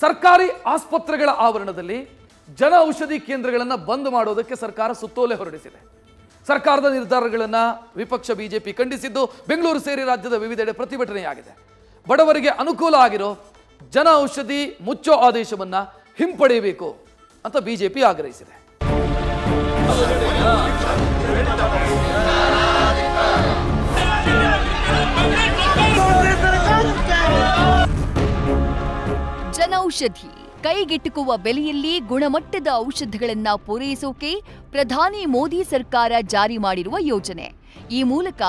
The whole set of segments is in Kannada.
ಸರ್ಕಾರಿ ಆಸ್ಪತ್ರೆಗಳ ಆವರಣದಲ್ಲಿ ಜನ ಔಷಧಿ ಕೇಂದ್ರಗಳನ್ನು ಬಂದ್ ಮಾಡೋದಕ್ಕೆ ಸರ್ಕಾರ ಸುತ್ತೋಲೆ ಹೊರಡಿಸಿದೆ. ಸರ್ಕಾರದ ನಿರ್ಧಾರಗಳನ್ನು ವಿಪಕ್ಷ ಬಿಜೆಪಿ ಖಂಡಿಸಿದ್ದು ಬೆಂಗಳೂರು ಸೇರಿ ರಾಜ್ಯದ ವಿವಿಧೆಡೆ ಪ್ರತಿಭಟನೆಯಾಗಿದೆ. ಬಡವರಿಗೆ ಅನುಕೂಲ ಆಗಿರೋ ಜನ ಔಷಧಿ ಮುಚ್ಚೋ ಆದೇಶವನ್ನು ಹಿಂಪಡೆಯಬೇಕು ಅಂತ ಬಿಜೆಪಿ ಆಗ್ರಹಿಸಿದೆ. ಜನೌಷಧಿ ಕೈಗೆಟುಕುವ ಬೆಲೆಯಲ್ಲಿ ಗುಣಮಟ್ಟದ ಔಷಧಗಳನ್ನ ಪೂರೈಸೋಕೆ ಪ್ರಧಾನಿ ಮೋದಿ ಸರ್ಕಾರ ಜಾರಿ ಮಾಡಿರುವ ಯೋಜನೆ. ಈ ಮೂಲಕ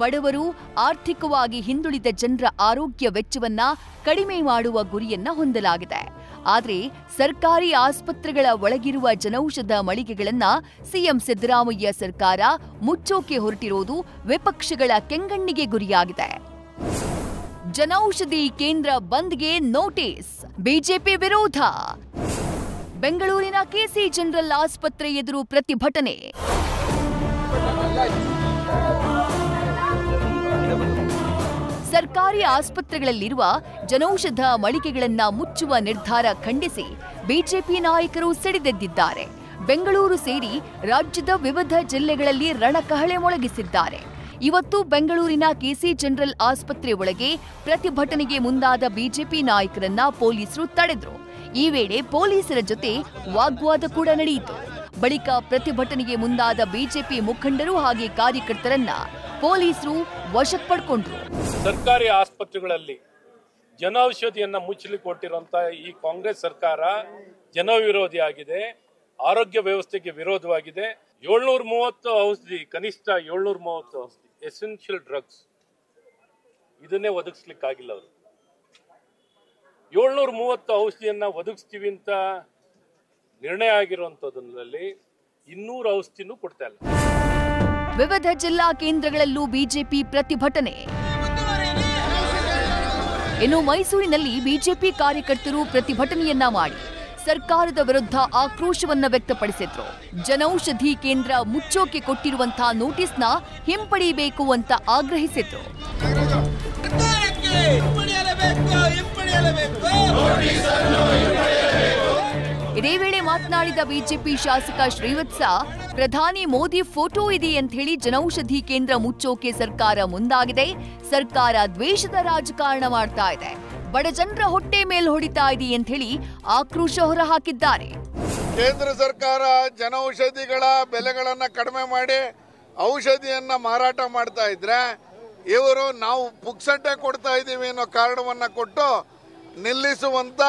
ಬಡವರು, ಆರ್ಥಿಕವಾಗಿ ಹಿಂದುಳಿದ ಜನರ ಆರೋಗ್ಯ ವೆಚ್ಚವನ್ನ ಕಡಿಮೆ ಮಾಡುವ ಗುರಿಯನ್ನ ಹೊಂದಲಾಗಿದೆ. ಆದರೆ ಸರ್ಕಾರಿ ಆಸ್ಪತ್ರೆಗಳ ಒಳಗಿರುವ ಜನೌಷಧ ಮಳಿಗೆಗಳನ್ನ ಸಿಎಂ ಸಿದ್ದರಾಮಯ್ಯ ಸರ್ಕಾರ ಮುಚ್ಚೋಕೆ ಹೊರಟಿರೋದು ವಿಪಕ್ಷಗಳ ಕೆಂಗಣ್ಣಿಗೆ ಗುರಿಯಾಗಿದೆ. ಜನೌಷಧಿ ಕೇಂದ್ರ ಬಂದ್ಗೆ ನೋಟಿಸ್, ಬಿಜೆಪಿ ವಿರೋಧ. ಬೆಂಗಳೂರಿನ ಕೆಸಿ ಜನರಲ್ ಆಸ್ಪತ್ರೆ ಎದುರು ಪ್ರತಿಭಟನೆ. ಸರ್ಕಾರಿ ಆಸ್ಪತ್ರೆಗಳಲ್ಲಿರುವ ಜನೌಷಧ ಮಳಿಗೆಗಳನ್ನ ಮುಚ್ಚುವ ನಿರ್ಧಾರ ಖಂಡಿಸಿ ಬಿಜೆಪಿ ನಾಯಕರು ಸಿಡಿದೆದ್ದಿದ್ದಾರೆ. ಬೆಂಗಳೂರು ಸೇರಿ ರಾಜ್ಯದ ವಿವಿಧ ಜಿಲ್ಲೆಗಳಲ್ಲಿ ರಣಕಹಳೆ ಮೊಳಗಿಸಿದ್ದಾರೆ. ಇವತ್ತು ಬೆಂಗಳೂರಿನ ಕೆಸಿ ಜನರಲ್ ಆಸ್ಪತ್ರೆ ಒಳಗೆ ಪ್ರತಿಭಟನೆಗೆ ಮುಂದಾದ ಬಿಜೆಪಿ ನಾಯಕರನ್ನ ಪೊಲೀಸರು ತಡೆದ್ರು. ಈ ವೇಳೆ ಪೊಲೀಸರ ಜೊತೆ ವಾಗ್ವಾದ ಕೂಡ ನಡೆಯಿತು. ಬಳಿಕ ಪ್ರತಿಭಟನೆಗೆ ಮುಂದಾದ ಬಿಜೆಪಿ ಮುಖಂಡರು ಹಾಗೆ ಕಾರ್ಯಕರ್ತರನ್ನ ಪೊಲೀಸರು ವಶಕ್ಕೆ ಪಡ್ಕೊಂಡ್ರು. ಸರ್ಕಾರಿ ಆಸ್ಪತ್ರೆಗಳಲ್ಲಿ ಜನೌಷಧಿಯನ್ನ ಮುಚ್ಚಲಿಕ್ಕೆ ಕೊಟ್ಟಿರುವಂತಹ ಈ ಕಾಂಗ್ರೆಸ್ ಸರ್ಕಾರ ಜನವಿರೋಧಿಯಾಗಿದೆ, ಆರೋಗ್ಯ ವ್ಯವಸ್ಥೆಗೆ ವಿರೋಧವಾಗಿದೆ. 730 ಔಷಧಿ, ಕನಿಷ್ಠ 730 ಔಷಧಿ, ಎಸೆನ್ಷಿಯಲ್ ಡ್ರಗ್ಸ್, ಇದನ್ನೇ ಒದಗಿಸ್ಲಿಕ್ಕಾಗಿಲ್ಲ ಅವರು. 730 ಔಷಧಿಯನ್ನ ಒದಗಿಸ್ತೀವಿ ಅಂತ ನಿರ್ಣಯ ಆಗಿರುವಂತದ್ರಲ್ಲಿ 200 ಔಷಧಿನೂ ಕೊಡ್ತಾ ಇಲ್ಲ. ವಿವಿಧ ಜಿಲ್ಲಾ ಕೇಂದ್ರಗಳಲ್ಲೂ ಬಿಜೆಪಿ ಪ್ರತಿಭಟನೆ. ಇನ್ನು ಮೈಸೂರಿನಲ್ಲಿ ಬಿಜೆಪಿ ಕಾರ್ಯಕರ್ತರು ಪ್ರತಿಭಟನೆಯನ್ನ ಮಾಡಿ ಸರ್ಕಾರದ ವಿರುದ್ಧ ಆಕ್ರೋಶವನ್ನ ವ್ಯಕ್ತಪಡಿಸಿದ್ರು. ಜನೌಷಧಿ ಕೇಂದ್ರ ಮುಚ್ಚೋಕೆ ಕೊಟ್ಟಿರುವಂತಹ ನೋಟಿಸ್ನ ಹಿಂಪಡೆಯಬೇಕು ಅಂತ ಆಗ್ರಹಿಸಿದ್ರು. ಇದೇ ವೇಳೆ ಮಾತನಾಡಿದ ಬಿಜೆಪಿ ಶಾಸಕ ಶ್ರೀವತ್ಸ, ಪ್ರಧಾನಿ ಮೋದಿ ಫೋಟೋ ಇದೆ ಅಂತ ಹೇಳಿ ಜನೌಷಧಿ ಕೇಂದ್ರ ಮುಚ್ಚೋಕೆ ಸರ್ಕಾರ ಮುಂದಾಗಿದೆ. ಸರ್ಕಾರ ದ್ವೇಷದ ರಾಜಕಾರಣ ಮಾಡ್ತಾ ಇದೆ, ಬಡ ಜನರ ಹೊಟ್ಟೆ ಮೇಲೆ ಹೊಡಿತಾ ಇದೆ ಅಂತ ಹೇಳಿ ಆಕ್ರೋಶ ಹೊರಹಾಕಿದ್ದಾರೆ. ಕೇಂದ್ರ ಸರ್ಕಾರ ಜನೌಷಧಿಗಳ ಬೆಲೆಗಳನ್ನ ಕಡಿಮೆ ಮಾಡಿ ಔಷಧಿಯನ್ನ ಮಾರಾಟ ಮಾಡ್ತಾ ಇದ್ರೆ ಇವರು ನಾವು ಪುಕ್ಸಟ್ಟೆ ಕೊಡ್ತಾ ಇದ್ದೀವಿ ಅನ್ನೋ ಕಾರಣವನ್ನ ಕೊಟ್ಟು ನಿಲ್ಲಿಸುವಂತ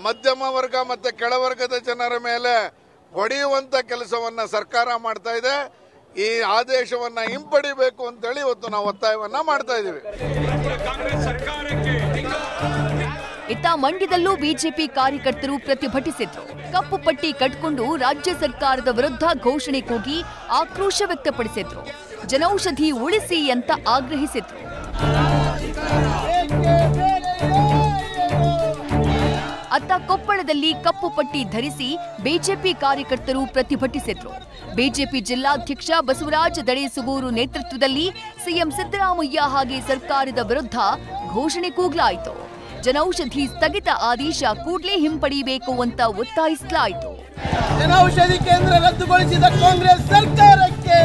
ಮಧ್ಯಮ ವರ್ಗ ಮತ್ತೆ ಕೆಳವರ್ಗದ ಜನರ ಮೇಲೆ ಹೊಡೆಯುವಂತ ಕೆಲಸವನ್ನ ಸರ್ಕಾರ ಮಾಡ್ತಾ ಇದೆ. ಈ ಆದೇಶವನ್ನ ಹಿಂಪಡಿಬೇಕು ಅಂತೇಳಿ ಇವತ್ತು ನಾವು ಒತ್ತಾಯವನ್ನ ಮಾಡ್ತಾ ಇದ್ದೀವಿ. ಇತ್ತ ಮಂಡ್ಯದಲ್ಲೂ ಬಿಜೆಪಿ ಕಾರ್ಯಕರ್ತರು ಪ್ರತಿಭಟಿಸಿದ್ರು. ಕಪ್ಪು ಪಟ್ಟಿ ಕಟ್ಕೊಂಡು ರಾಜ್ಯ ಸರ್ಕಾರದ ವಿರುದ್ಧ ಘೋಷಣೆ ಕೂಗಿ ಆಕ್ರೋಶ ವ್ಯಕ್ತಪಡಿಸಿದ್ರು. ಜನೌಷಧಿ ಉಳಿಸಿ ಅಂತ ಆಗ್ರಹಿಸಿದ್ರು. ಅತ್ತ ಕೊಪ್ಪಳದಲ್ಲಿ ಕಪ್ಪು ಪಟ್ಟಿ ಧರಿಸಿ ಬಿಜೆಪಿ ಕಾರ್ಯಕರ್ತರು ಪ್ರತಿಭಟಿಸಿದ್ರು. ಬಿಜೆಪಿ ಜಿಲ್ಲಾಧ್ಯಕ್ಷ ಬಸವರಾಜ ದಳೇಸುಗೂರು ನೇತೃತ್ವದಲ್ಲಿ ಸಿಎಂ ಸಿದ್ದರಾಮಯ್ಯ ಹಾಗೆ ಸರ್ಕಾರದ ವಿರುದ್ಧ ಘೋಷಣೆ ಕೂಗಲಾಯಿತು. ಜನೌಷಧಿ ಸ್ಥಗಿತ ಆದೇಶ ಕೂಡಲೇ ಹಿಂಪಡೆಯಬೇಕು ಅಂತ ಒತ್ತಾಯಿಸಲಾಯಿತು. ಜನೌಷಧಿ ಕೇಂದ್ರ ರದ್ದುಗೊಳಿಸಿದ ಕಾಂಗ್ರೆಸ್ ಸರ್ಕಾರಕ್ಕೆ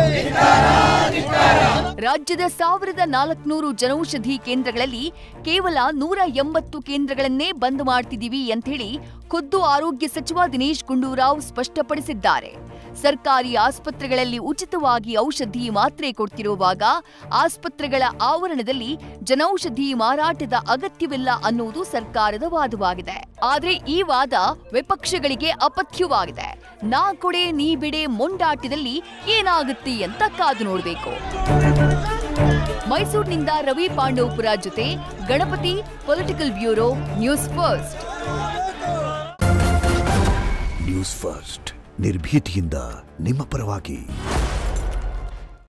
ರಾಜ್ಯದ 1400 ಜನೌಷಧಿ ಕೇಂದ್ರಗಳಲ್ಲಿ ಕೇವಲ 180 ಕೇಂದ್ರಗಳನ್ನೇ ಬಂದ್ ಮಾಡ್ತಿದ್ದೀವಿ ಅಂತ ಹೇಳಿ ಖುದ್ದು ಆರೋಗ್ಯ ಸಚಿವ ದಿನೇಶ್ ಗುಂಡೂರಾವ್ ಸ್ಪಷ್ಟಪಡಿಸಿದ್ದಾರೆ. ಸರ್ಕಾರಿ ಆಸ್ಪತ್ರೆಗಳಲ್ಲಿ ಉಚಿತವಾಗಿ ಔಷಧಿ ಮಾತ್ರೆ ಕೊಡ್ತಿರುವಾಗ ಆಸ್ಪತ್ರೆಗಳ ಆವರಣದಲ್ಲಿ ಜನೌಷಧಿ ಮಾರಾಟದ ಅಗತ್ಯವಿಲ್ಲ ಅನ್ನುವುದು ಸರ್ಕಾರದ ವಾದವಾಗಿದೆ. ಆದ್ರೆ ಈ ವಾದ ವಿಪಕ್ಷಗಳಿಗೆ ಅಪಥ್ಯವಾಗಿದೆ. ನಾ ಕೊಡೆ ನೀ ಬಿಡೆ ಮೊಂಡಾಟದಲ್ಲಿ ಏನಾಗುತ್ತೆ ಅಂತ ಕಾದು ನೋಡಬೇಕು. ಮೈಸೂರಿನಿಂದ ರವಿ ಪಾಂಡವಪುರ ಜೊತೆ Ganapati, political bureau, news first. News first ನಿರ್ಭೀತಿಯಿಂದ ನಿಮ್ಮ ಪರವಾಗಿ.